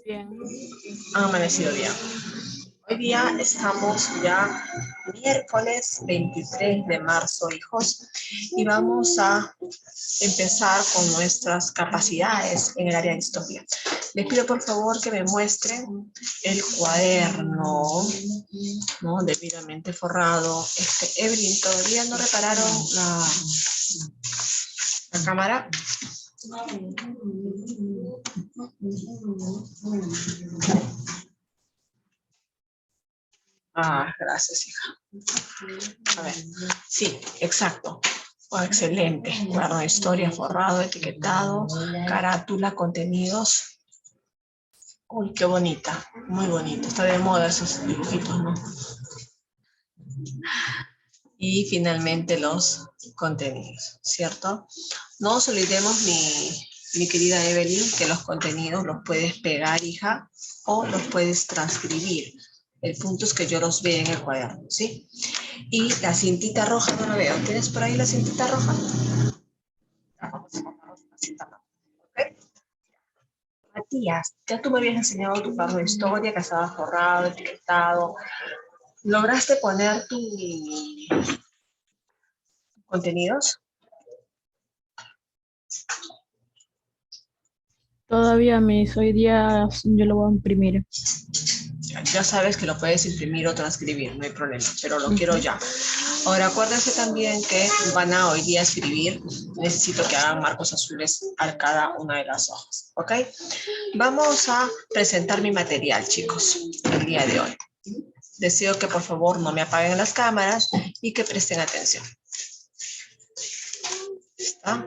Bien. Han amanecido bien. Hoy día estamos ya miércoles 23 de marzo, hijos, y vamos a empezar con nuestras capacidades en el área de historia. Les pido por favor que me muestren el cuaderno, ¿no? Debidamente forrado. Evelyn, ¿todavía no repararon la cámara? Ah, gracias, hija. A ver, sí, exacto. Oh, excelente. Cuaderno de historia, forrado, etiquetado, carátula, contenidos. Uy, qué bonita, muy bonito. Está de moda esos dibujitos, ¿no? Y finalmente los contenidos, ¿cierto? No nos olvidemos, mi querida Evelyn, que los contenidos los puedes pegar, hija, o los puedes transcribir. El punto es que yo los vea en el cuaderno, ¿sí? Y la cintita roja no la veo. ¿Tienes por ahí la cintita roja? ¿Ok? Matías, ya tú me habías enseñado tu cuaderno de historia, que estaba forrado, etiquetado. ¿Lograste poner tus contenidos? Todavía hoy día yo lo voy a imprimir. Ya sabes que lo puedes imprimir o transcribir, no hay problema, pero lo quiero ya. Ahora, acuérdense también que van a hoy día escribir. Necesito que hagan marcos azules a cada una de las hojas, ¿ok? Vamos a presentar mi material, chicos, el día de hoy. Deseo que por favor no me apaguen las cámaras y que presten atención. ¿Está?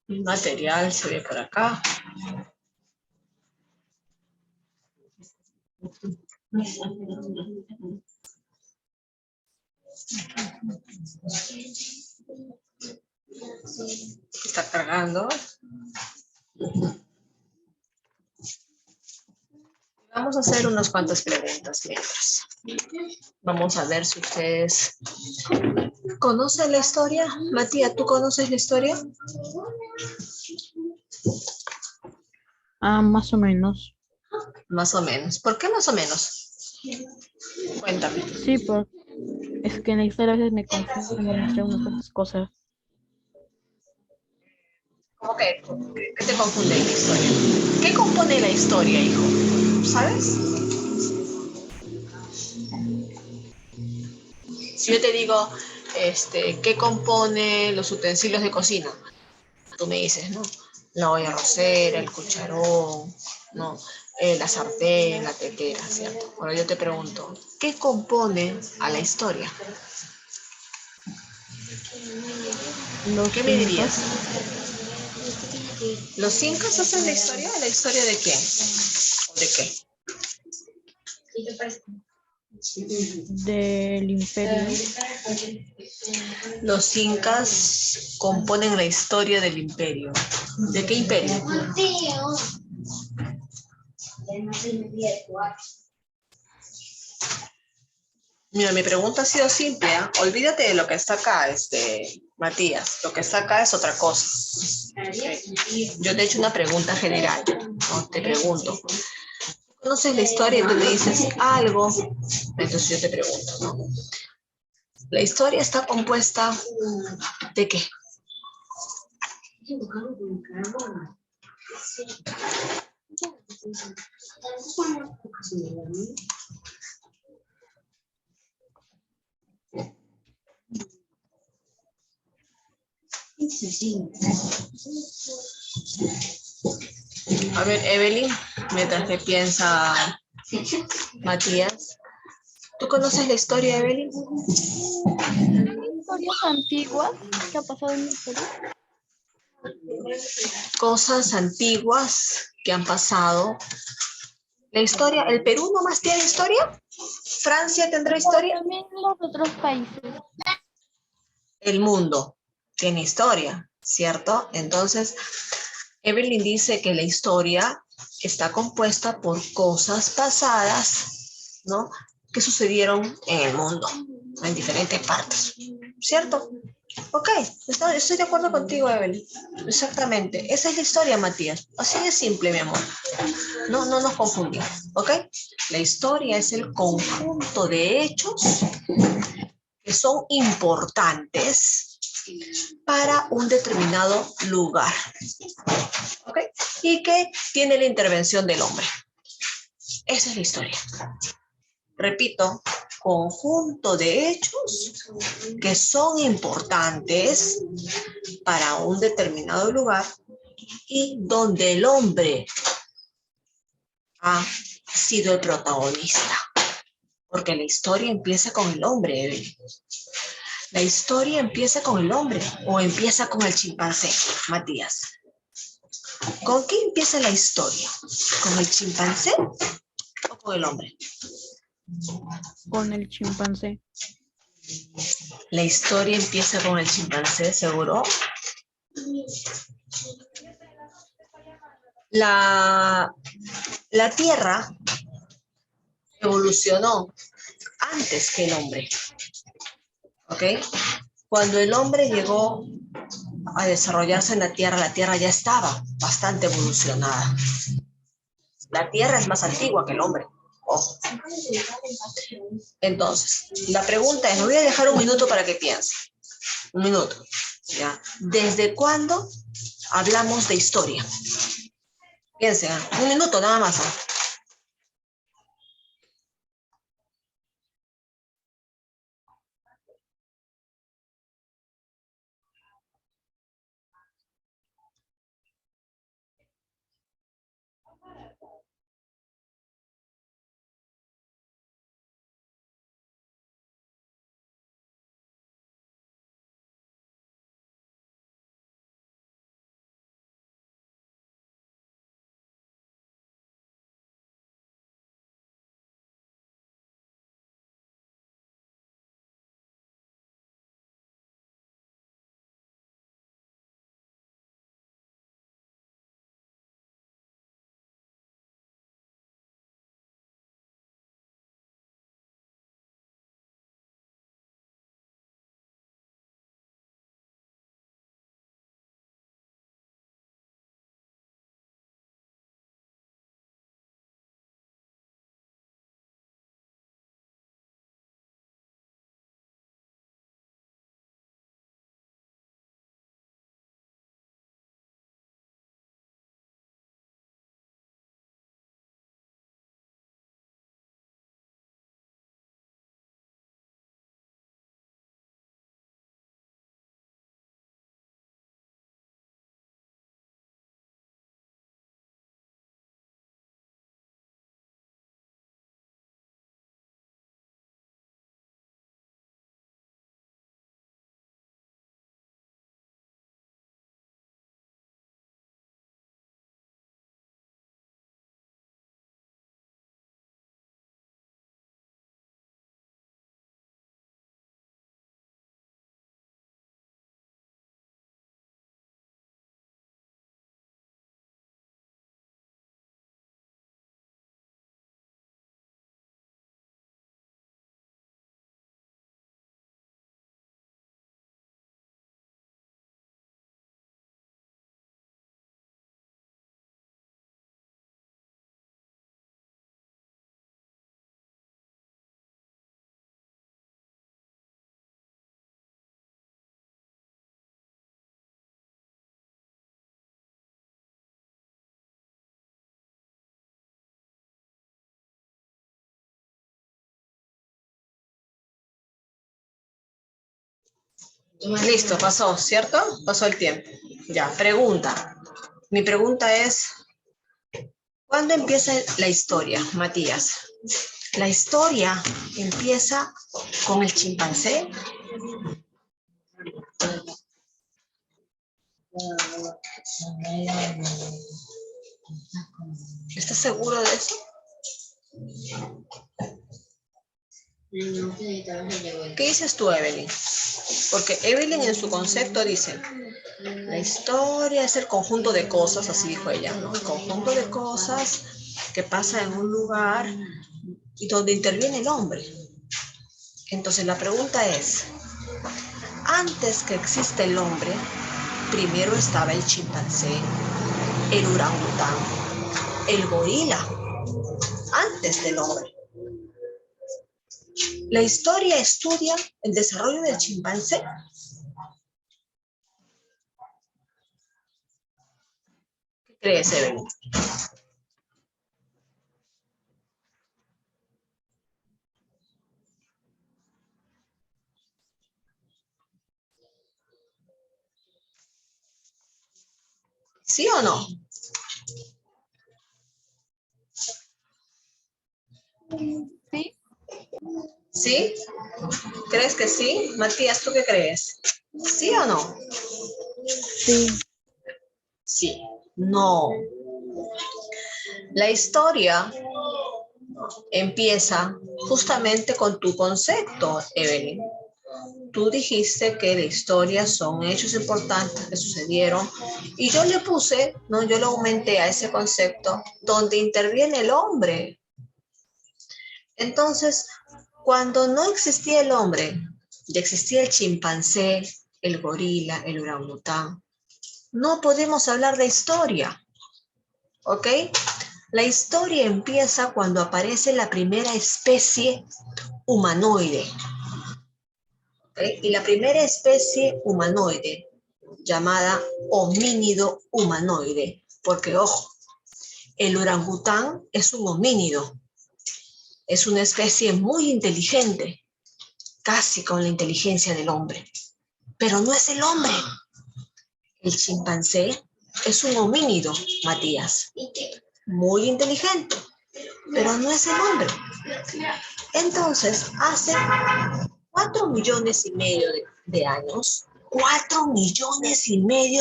Mi material se ve por acá. Está cargando. Vamos a hacer unas cuantas preguntas mientras. Vamos a ver si ustedes conocen la historia. Matías, ¿tú conoces la historia? Ah, más o menos. Más o menos. ¿Por qué más o menos? Cuéntame. Sí, porque es que en la historia a veces me confundo entre unas cuantas cosas. ¿Cómo que? ¿Qué te confunde en la historia? ¿Qué compone la historia, hijo? ¿Sabes? Si yo te digo, ¿qué compone los utensilios de cocina? Tú me dices, ¿no? La olla arrocera, el cucharón, ¿no? La sartén, la tetera, ¿cierto? Ahora yo te pregunto, ¿qué compone a la historia? ¿Qué Los me incas dirías? ¿Los incas hacen la historia? ¿La historia de quién? ¿O de qué? del imperio. Los incas componen la historia del imperio. ¿De qué imperio? Mira, mi pregunta ha sido simple, ¿eh? Olvídate de lo que está acá, Matías. Lo que está acá es otra cosa. Okay. Yo te he hecho una pregunta general, ¿no? Te pregunto. ¿Conoces la historia y tú me dices algo? Entonces yo te pregunto, ¿no? La historia está compuesta ¿de qué? A ver, Evelyn, mientras que piensa Matías. ¿Tú conoces la historia, Evelyn? Historias antiguas que ha pasado en el Perú. Cosas antiguas que han pasado. La historia, ¿el Perú nomás tiene historia? ¿Francia tendrá historia? También los otros países. El mundo tiene historia, ¿cierto? Entonces, Evelyn dice que la historia está compuesta por cosas pasadas, ¿no? Que sucedieron en el mundo. en diferentes partes, ¿cierto? Ok, estoy de acuerdo contigo, Evelyn. Exactamente. Esa es la historia, Matías. Así de simple, mi amor. No, no nos confundimos, ¿ok? La historia es el conjunto de hechos que son importantes para un determinado lugar, ¿ok? Y que tiene la intervención del hombre. Esa es la historia. Repito, conjunto de hechos que son importantes para un determinado lugar y donde el hombre ha sido el protagonista. Porque la historia empieza con el hombre, Evelyn. La historia empieza con el hombre o empieza con el chimpancé, Matías. ¿Con qué empieza la historia? ¿Con el chimpancé o con el hombre? Con el chimpancé. La historia empieza con el chimpancé, ¿seguro? La Tierra evolucionó antes que el hombre, ¿ok? Cuando el hombre llegó a desarrollarse en la Tierra ya estaba bastante evolucionada. La Tierra es más antigua que el hombre. Ojo. Entonces, la pregunta es, me voy a dejar un minuto para que piense. Un minuto. ¿Ya? ¿Desde cuándo hablamos de historia? Piensen, un minuto nada más. Listo, pasó, ¿cierto? Pasó el tiempo. Ya, pregunta. Mi pregunta es, ¿cuándo empieza la historia, Matías? La historia empieza con el chimpancé. ¿Estás seguro de eso? ¿Qué dices tú, Evelyn? Porque Evelyn en su concepto dice, la historia es el conjunto de cosas, así dijo ella, ¿no? El conjunto de cosas que pasa en un lugar y donde interviene el hombre. Entonces la pregunta es, antes que exista el hombre, primero estaba el chimpancé, el orangután, el gorila, antes del hombre. La historia estudia el desarrollo del chimpancé. ¿Qué crees, Evelyn? ¿Sí o no? Sí. ¿Sí? ¿Crees que sí? Matías, ¿tú qué crees? ¿Sí o no? Sí. Sí. No. La historia empieza justamente con tu concepto, Evelyn. Tú dijiste que la historia son hechos importantes que sucedieron y yo le puse, no, yo lo aumenté a ese concepto donde interviene el hombre. Entonces, cuando no existía el hombre, ya existía el chimpancé, el gorila, el orangután, no podemos hablar de historia, ¿ok? La historia empieza cuando aparece la primera especie humanoide, ¿ok? Y la primera especie humanoide, llamada homínido humanoide, porque ojo, el orangután es un homínido, es una especie muy inteligente, casi con la inteligencia del hombre, pero no es el hombre. El chimpancé es un homínido, Matías, muy inteligente, pero no es el hombre. Entonces, hace 4,5 millones de años, 4,5 millones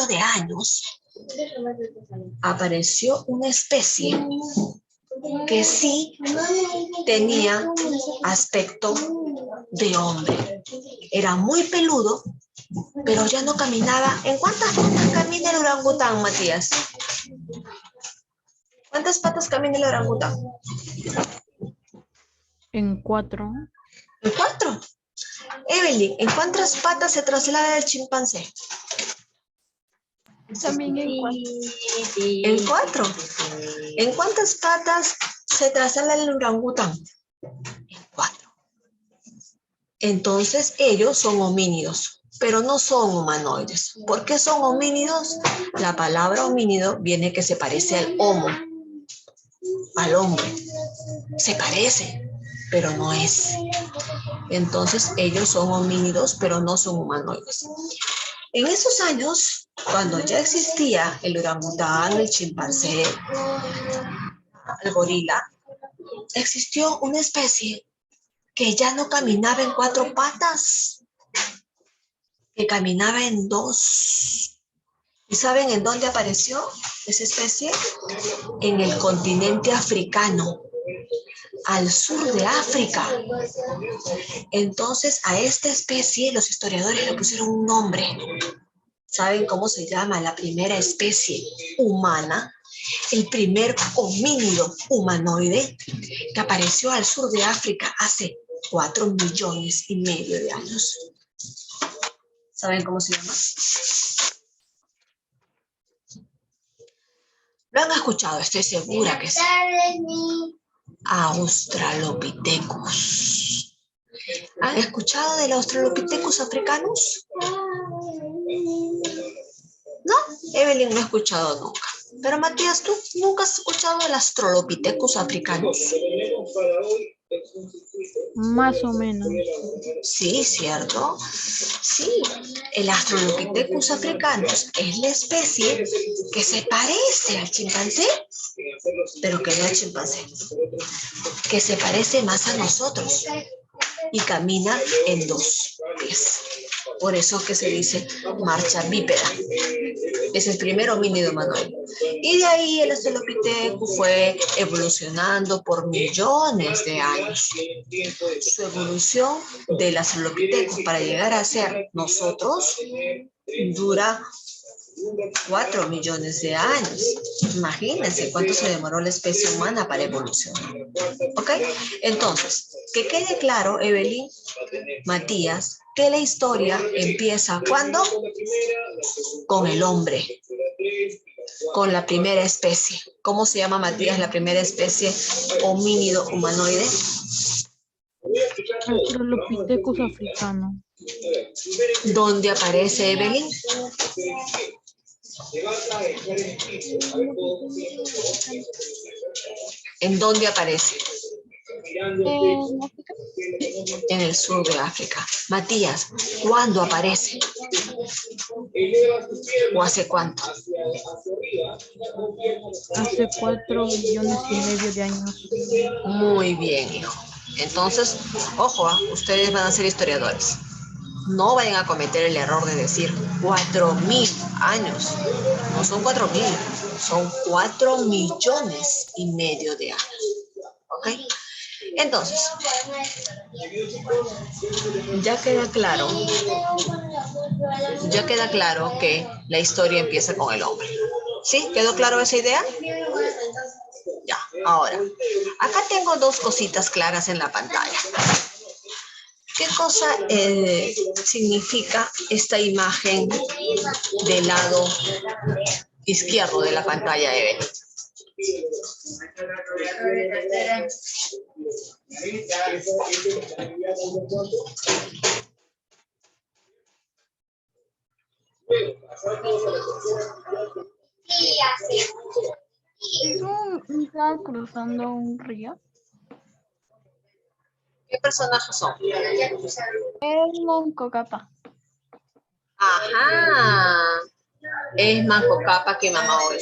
de años, apareció una especie que sí tenía aspecto de hombre. Era muy peludo, pero ya no caminaba. ¿En cuántas patas camina el orangután, Matías? ¿Cuántas patas camina el orangután? En 4. ¿En 4? Evelyn, ¿en cuántas patas se traslada el chimpancé? También en 4. En 4. ¿En cuántas patas se traslada el orangután? En 4. Entonces ellos son homínidos, pero no son humanoides. ¿Por qué son homínidos? La palabra homínido viene que se parece al homo, al hombre. Se parece, pero no es. Entonces ellos son homínidos, pero no son humanoides. En esos años, cuando ya existía el orangután, el chimpancé, el gorila, existió una especie que ya no caminaba en 4 patas, que caminaba en 2. ¿Y saben en dónde apareció esa especie? En el continente africano, al sur de África. Entonces a esta especie los historiadores le pusieron un nombre. ¿Saben cómo se llama la primera especie humana? El primer homínido humanoide que apareció al sur de África hace 4,5 millones de años. ¿Saben cómo se llama? Lo han escuchado, estoy segura que sí. Australopithecus. ¿Han escuchado del Australopithecus africanus? No, Evelyn no ha escuchado nunca. Pero Matías, ¿tú nunca has escuchado del Australopithecus africanus? Más o menos. Sí, ¿cierto? Sí, el Australopithecus africanus es la especie que se parece al chimpancé, pero que no es chimpancé, que se parece más a nosotros y camina en 2 pies. Por eso que se dice marcha bípeda. Es el primer homínido humanoide. Y de ahí el Australopithecus fue evolucionando por millones de años. Su evolución del Australopithecus para llegar a ser nosotros dura 4 millones de años. Imagínense cuánto se demoró la especie humana para evolucionar. ¿Ok? Entonces, Que quede claro, Evelyn, Matías, que la historia empieza ¿cuándo? Con el hombre, con la primera especie. ¿Cómo se llama, Matías, la primera especie homínido humanoide? Australopithecus africano. ¿Dónde aparece, Evelyn? ¿En dónde aparece? En el sur de África. Matías, ¿cuándo aparece? ¿O hace cuánto? Hace 4,5 millones de años. Muy bien, hijo. Entonces, ojo, ustedes van a ser historiadores. No vayan a cometer el error de decir 4.000 años. No son 4.000, son 4,5 millones de años. ¿Ok? Entonces, ya queda claro que la historia empieza con el hombre. ¿Sí? ¿Quedó claro esa idea? Ya, ahora, acá tengo dos cositas claras en la pantalla. ¿Qué cosa significa esta imagen del lado izquierdo de la pantalla, Evelyn? ¿Es un isla cruzando un río? ¿Qué personajes son? Es Manco Cápac. Ajá. Es Manco Cápac y Mama Oyo.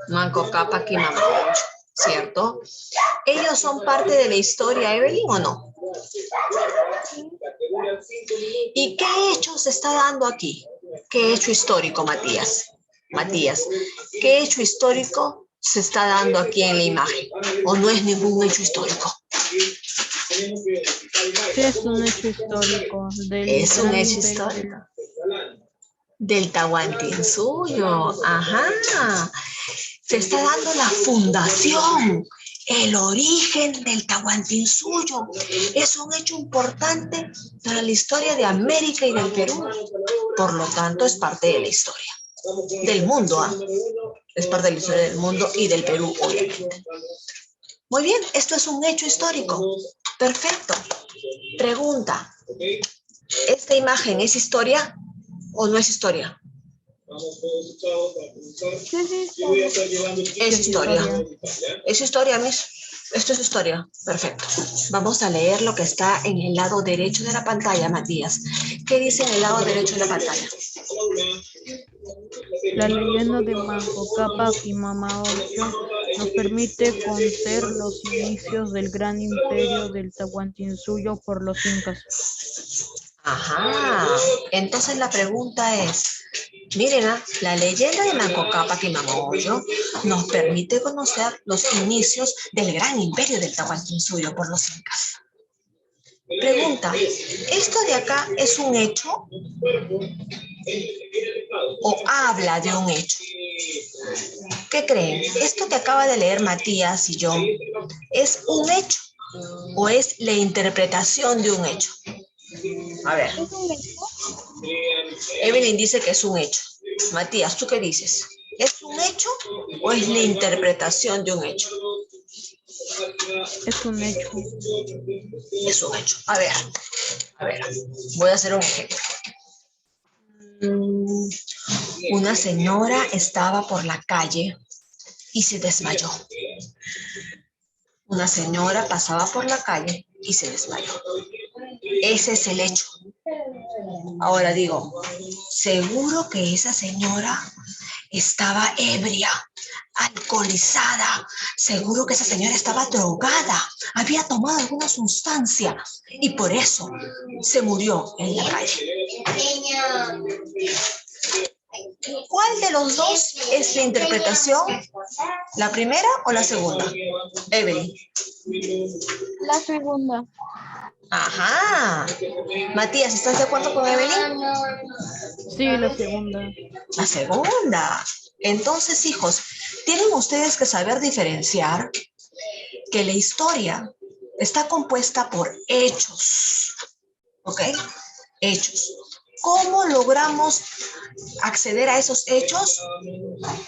Manco Cápac y Mama Oyo, ¿cierto? ¿Ellos son parte de la historia, Evelyn, o no? ¿Y qué hecho se está dando aquí? ¿Qué hecho histórico, Matías? Matías, ¿qué hecho histórico se está dando aquí en la imagen? ¿O no es ningún hecho histórico? Sí, es un hecho histórico del Es un gran hecho imperio histórico. Del Tahuantinsuyo, ajá. Se está dando la fundación, el origen del Tahuantinsuyo. Es un hecho importante para la historia de América y del Perú. Por lo tanto, es parte de la historia del mundo. Es parte de la historia del mundo y del Perú, obviamente. Muy bien, esto es un hecho histórico. Perfecto. Pregunta, ¿esta imagen es historia o no es historia? Sí, Es historia. Es historia, Miss. Esto es historia. Perfecto. Vamos a leer lo que está en el lado derecho de la pantalla, Matías. ¿Qué dice en el lado derecho de la pantalla? La leyenda de Manco Cápac y Mama Ocho nos permite conocer los inicios del gran imperio del Tahuantinsuyo por los incas. Ajá. Entonces la pregunta es, miren, la leyenda de Manco Cápac y Mama Oyo nos permite conocer los inicios del gran imperio del Tahuantinsuyo por los incas. Pregunta, ¿esto de acá es un hecho o habla de un hecho? ¿Qué creen? ¿Esto que acaba de leer Matías y yo es un hecho o es la interpretación de un hecho? A ver. ¿Es un hecho? Evelyn dice que es un hecho. Matías, ¿tú qué dices? ¿Es un hecho o es la interpretación de un hecho? Es un hecho. Es un hecho. A ver, voy a hacer un ejemplo. Una señora estaba por la calle y se desmayó. Una señora pasaba por la calle y se desmayó. Ese es el hecho. Ahora digo, seguro que esa señora estaba ebria, alcoholizada. Seguro que esa señora estaba drogada, había tomado alguna sustancia y por eso se murió en la calle. ¿Cuál de los dos es la interpretación? ¿La primera o la segunda? Evelyn. La segunda. Ajá. Matías, ¿estás de acuerdo con Evelyn? Sí, la segunda. La segunda. Entonces, hijos, tienen ustedes que saber diferenciar que la historia está compuesta por hechos, ¿ok? Hechos. ¿Cómo logramos acceder a esos hechos?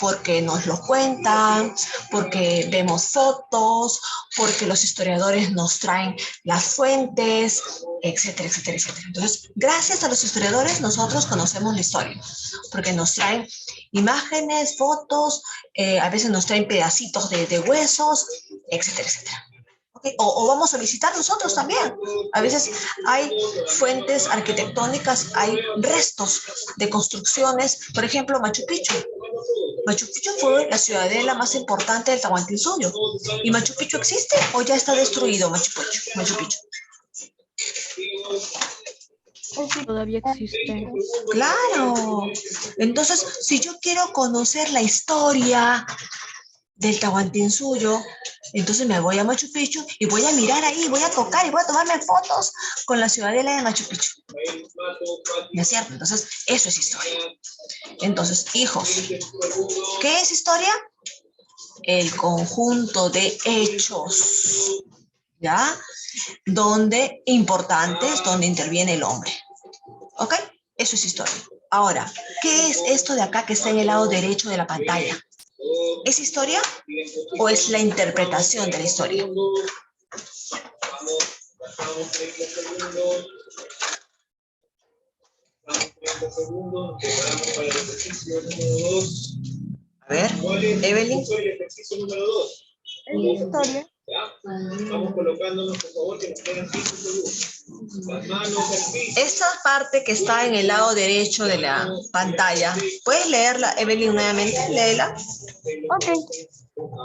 Porque nos lo cuentan, porque vemos fotos, porque los historiadores nos traen las fuentes, etcétera, etcétera, etcétera. Entonces, gracias a los historiadores nosotros conocemos la historia, porque nos traen imágenes, fotos, a veces nos traen pedacitos de huesos, etcétera, etcétera. Okay. O vamos a visitar nosotros también. A veces hay fuentes arquitectónicas, hay restos de construcciones, por ejemplo, Machu Picchu. Machu Picchu fue la ciudadela más importante del Tahuantinsuyo. ¿Y Machu Picchu existe o ya está destruido Machu Picchu? Todavía existe. Claro. Entonces, si yo quiero conocer la historia del Tahuantinsuyo, entonces me voy a Machu Picchu y voy a mirar ahí, voy a tocar y voy a tomarme fotos con la ciudadela de Machu Picchu. ¿No es cierto? Entonces, eso es historia. Entonces, hijos, ¿qué es historia? El conjunto de hechos, ¿ya? Donde importantes, donde interviene el hombre. ¿Ok? Eso es historia. Ahora, ¿qué es esto de acá que está en el lado derecho de la pantalla? ¿Es historia o es la interpretación de la historia? A ver, Evelyn. Historia. Vamos colocándonos, por favor, que nos quedan 5 segundos. Las manos al piso. Esa parte que está en el lado derecho de la pantalla, ¿puedes leerla, Evelyn, nuevamente? Léela. Ok.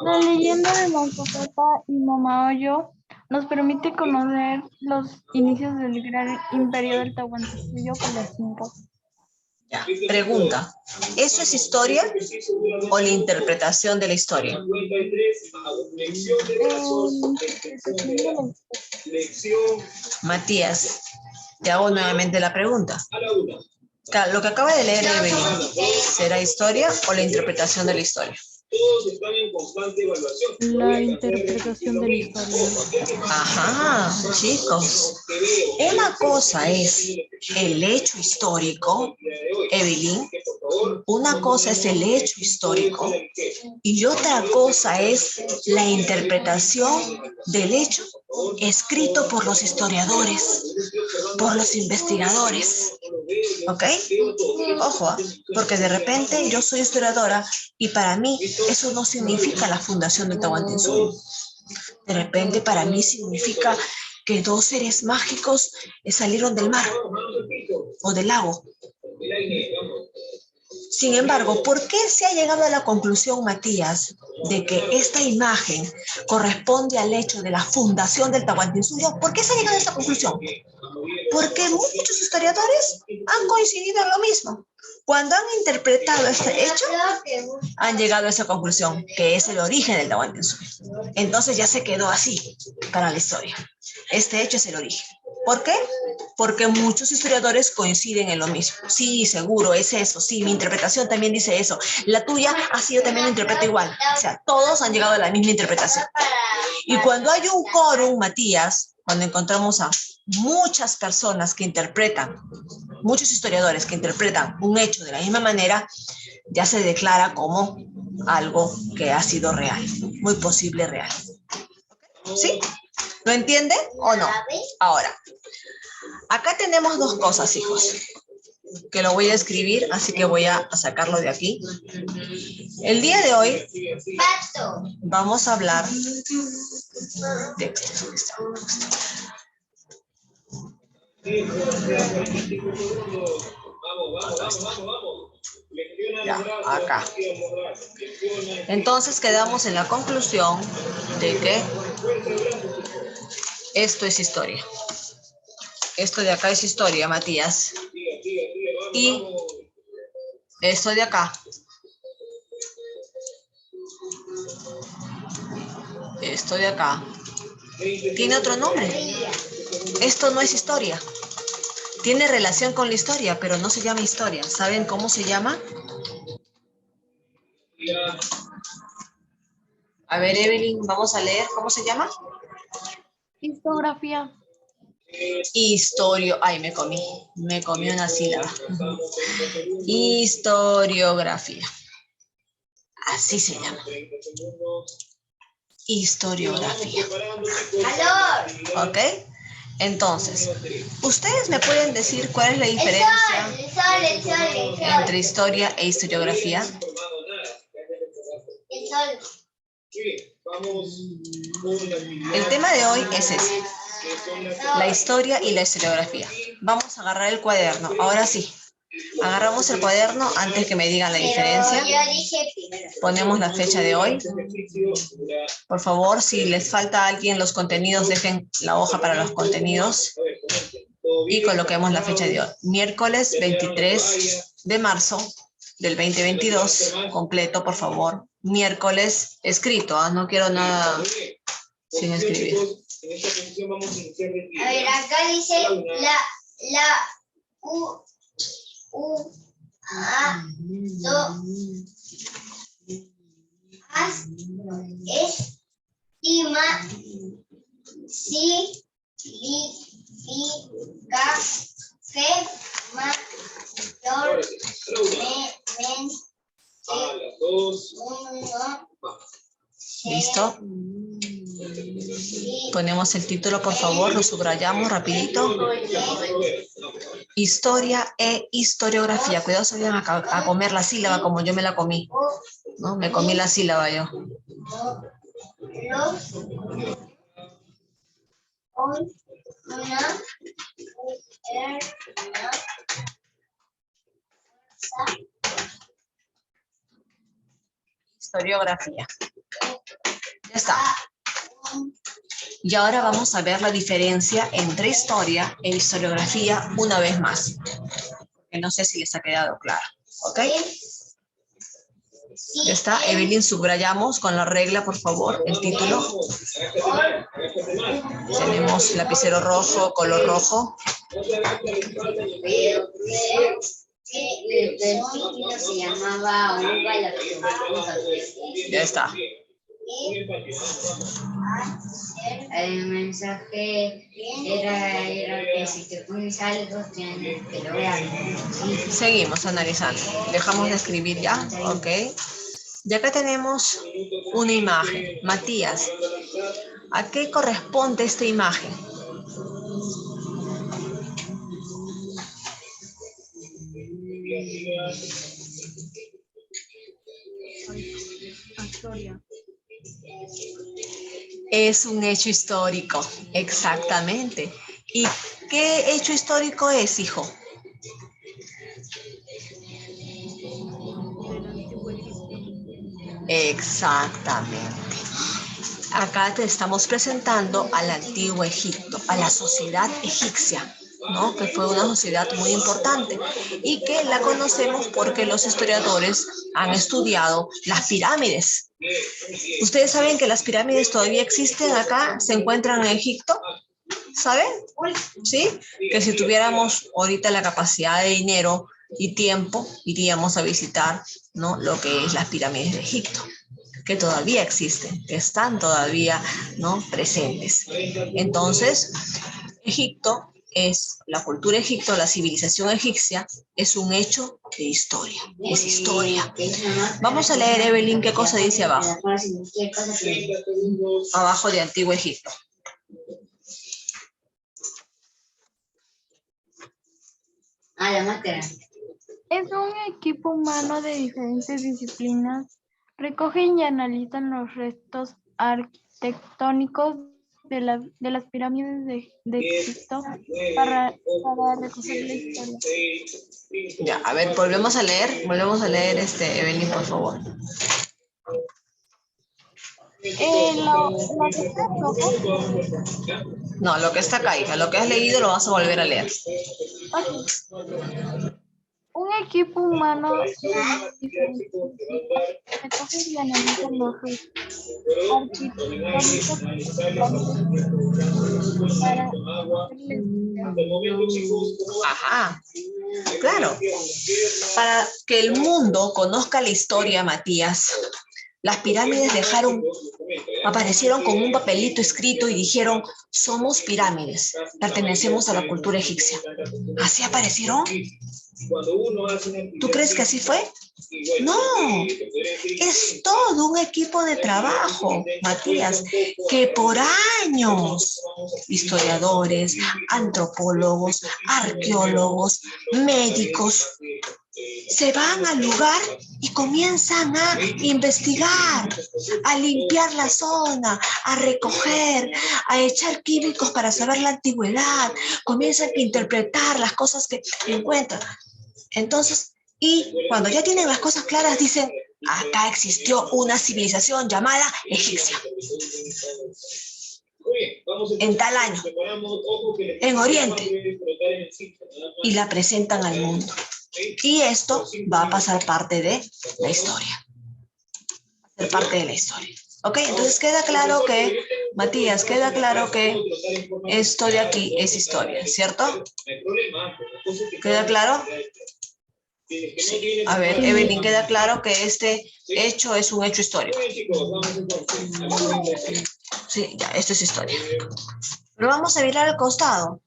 La leyenda de Manco Cápac y Mamahollo nos permite conocer los inicios del gran imperio del Tahuantinsuyo con los incas. Ya. Pregunta, ¿eso es historia o la interpretación de la historia? Matías, te hago nuevamente la pregunta. Claro, lo que acaba de leer Evelyn, ¿será historia o la interpretación de la historia? La interpretación de la historia. Ajá, chicos. Una cosa es el hecho histórico, Evelyn. Una cosa es el hecho histórico y otra cosa es la interpretación del hecho escrito por los historiadores, por los investigadores. ¿Ok? Ojo, porque de repente yo soy historiadora y para mí eso no significa la fundación del Tahuantinsuyo. De repente para mí significa que 2 seres mágicos salieron del mar o del lago. Sin embargo, ¿por qué se ha llegado a la conclusión, Matías, de que esta imagen corresponde al hecho de la fundación del Tahuantinsuyo? ¿Por qué se ha llegado a esa conclusión? Porque muchos historiadores han coincidido en lo mismo. Cuando han interpretado este hecho, han llegado a esa conclusión, que es el origen del Tahuantinsuyo. Entonces ya se quedó así para la historia. Este hecho es el origen. ¿Por qué? Porque muchos historiadores coinciden en lo mismo. Sí, seguro, es eso. Sí, mi interpretación también dice eso. La tuya ha sido también interpreta igual. O sea, todos han llegado a la misma interpretación. Y cuando hay un quórum, Matías, cuando encontramos a muchas personas que interpretan, muchos historiadores que interpretan un hecho de la misma manera, ya se declara como algo que ha sido real, muy posible real. ¿Sí? ¿Lo entiende o no? Ahora, acá tenemos 2 cosas, hijos, que lo voy a escribir, así que voy a sacarlo de aquí. El día de hoy vamos a hablar de... Ya, acá. Entonces quedamos en la conclusión de que esto es historia. Esto de acá es historia, Matías. Y esto de acá. Esto de acá. Tiene otro nombre. Esto no es historia. Tiene relación con la historia, pero no se llama historia. ¿Saben cómo se llama? A ver, Evelyn, vamos a leer. ¿Cómo se llama? Histografía. Ay, me comí una sílaba. Historiografía. Así se llama. Historiografía. ¿Ok? Entonces, ¿ustedes me pueden decir cuál es la diferencia entre historia e historiografía? El tema de hoy es ese. La historia y la historiografía. Vamos a agarrar el cuaderno. Ahora sí. Agarramos el cuaderno antes que me digan la diferencia. Ponemos la fecha de hoy. Por favor, si les falta a alguien los contenidos, dejen la hoja para los contenidos. Y coloquemos la fecha de hoy. Miércoles 23 de marzo del 2022. Completo, por favor. Miércoles escrito. No quiero nada sin escribir. A ver, acá dice la ¿Listo? Ponemos el título, por favor, lo subrayamos rapidito. Historia e historiografía. Cuidado, se vayan a comer la sílaba como yo me la comí. ¿No? Me comí la sílaba yo. Historiografía. Ya está. Y ahora vamos a ver la diferencia entre historia e historiografía una vez más. Que no sé si les ha quedado claro. ¿Ok? Ya está. Evelyn, subrayamos con la regla, por favor, el título. Tenemos lapicero rojo, color rojo. El título se llamaba Uva la Ya está. El mensaje era que si te pones algo, tienes que lo vean. Seguimos analizando. Dejamos de escribir ya. Ok. Y acá tenemos una imagen. Matías, ¿a qué corresponde esta imagen? Historia. Es un hecho histórico, exactamente. ¿Y qué hecho histórico es, hijo? Del antiguo Egipto. Exactamente. Acá te estamos presentando al antiguo Egipto, a la sociedad egipcia, ¿no? Que fue una sociedad muy importante y que la conocemos porque los historiadores han estudiado las pirámides. ¿Ustedes saben que las pirámides todavía existen acá? ¿Se encuentran en Egipto? ¿Saben? ¿Sí? Que si tuviéramos ahorita la capacidad de dinero y tiempo, iríamos a visitar, ¿no? Lo que es las pirámides de Egipto, que todavía existen, que están todavía, ¿no? presentes. Entonces, Egipto es, la cultura egipcia, la civilización egipcia, es un hecho de historia, es historia. Vamos a leer, Evelyn, qué cosa dice abajo. Abajo de Antiguo Egipto. La máscara. Es un equipo humano de diferentes disciplinas. Recogen y analizan los restos arquitectónicos de las pirámides de Egipto para recoger la historia. Ya, a ver, volvemos a leer, Evelyn, por favor. No, lo que está acá, hija, lo que has leído lo vas a volver a leer. Okay. Un equipo humano de diferentes disciplinas recoge y analiza los restos arquitectónicos para hacerles Ajá, claro. Para que el mundo conozca la historia, Matías, las pirámides aparecieron con un papelito escrito y dijeron, somos pirámides, pertenecemos a la cultura egipcia. ¿Así aparecieron? ¿Tú crees que así fue? No, es todo un equipo de trabajo, Matías, que por años, historiadores, antropólogos, arqueólogos, médicos, se van al lugar y comienzan a investigar, a limpiar la zona, a recoger, a echar químicos para saber la antigüedad, comienzan a interpretar las cosas que encuentran. Entonces, y cuando ya tienen las cosas claras, dicen, acá existió una civilización llamada egipcia. En tal año, en Oriente, y la presentan al mundo. Y esto va a pasar parte de la historia. Va a ser parte de la historia. ¿Ok? Entonces queda claro que, Matías, queda claro que esto de aquí es historia, ¿cierto? ¿Queda claro? Sí. A ver, Evelyn, queda claro que este hecho es un hecho histórico. Sí, ya, esto es historia. Pero vamos a mirar al costado.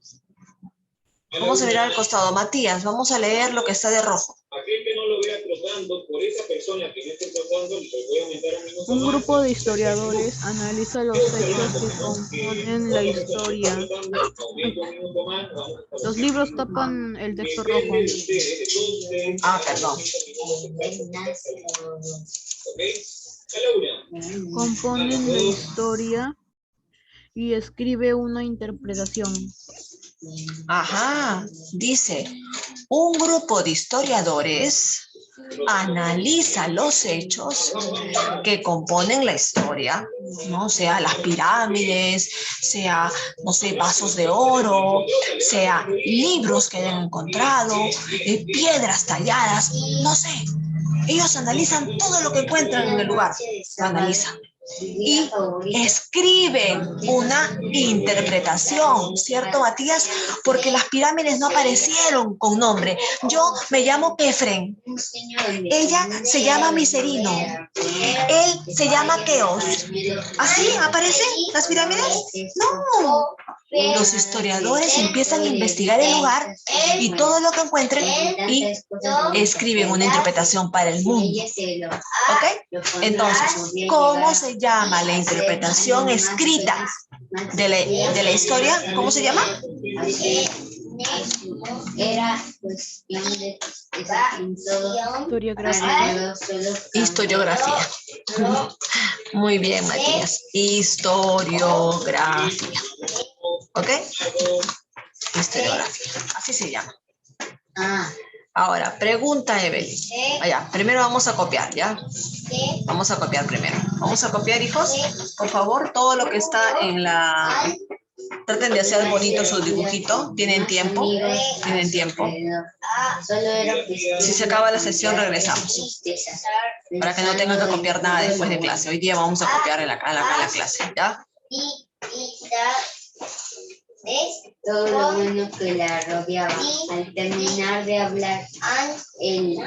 Vamos a mirar al costado. Matías, vamos a leer lo que está de rojo. Un grupo de historiadores analiza los hechos que componen la historia. Los libros tapan el texto rojo. Ah, perdón. Componen la historia y escribe una interpretación. Ajá, dice, un grupo de historiadores analiza los hechos que componen la historia, ¿no? Sea las pirámides, sea, no sé, vasos de oro, sea libros que hayan encontrado, piedras talladas, no sé. Ellos analizan todo lo que encuentran en el lugar, lo analizan. Y escriben una interpretación, ¿cierto, Matías? Porque las pirámides no aparecieron con nombre. Yo me llamo Kefren. Ella se llama Miserino. Él se llama Keos. ¿Así aparecen las pirámides? No. Los historiadores empiezan a investigar el lugar y todo lo que encuentren y escriben una interpretación para el mundo. ¿Ok? Entonces, ¿cómo se llama la interpretación escrita de la historia? ¿Cómo se llama? Era cuestión de Historiografía. Historiografía. Muy bien, Matías. Historiografía. ¿Ok? Historiografía. Así se llama. Ahora, pregunta Evelyn. Allá, primero vamos a copiar, ¿ya? Vamos a copiar primero. Vamos a copiar, hijos. Por favor, todo lo que está en la... Traten de hacer bonito su dibujito. ¿Tienen tiempo? ¿Tienen tiempo? Si se acaba la sesión, regresamos. Para que no tengan que copiar nada después de clase. Hoy día vamos a copiar en la clase, ¿ya? Todo lo bueno que la rodeaba. Al terminar de hablar, él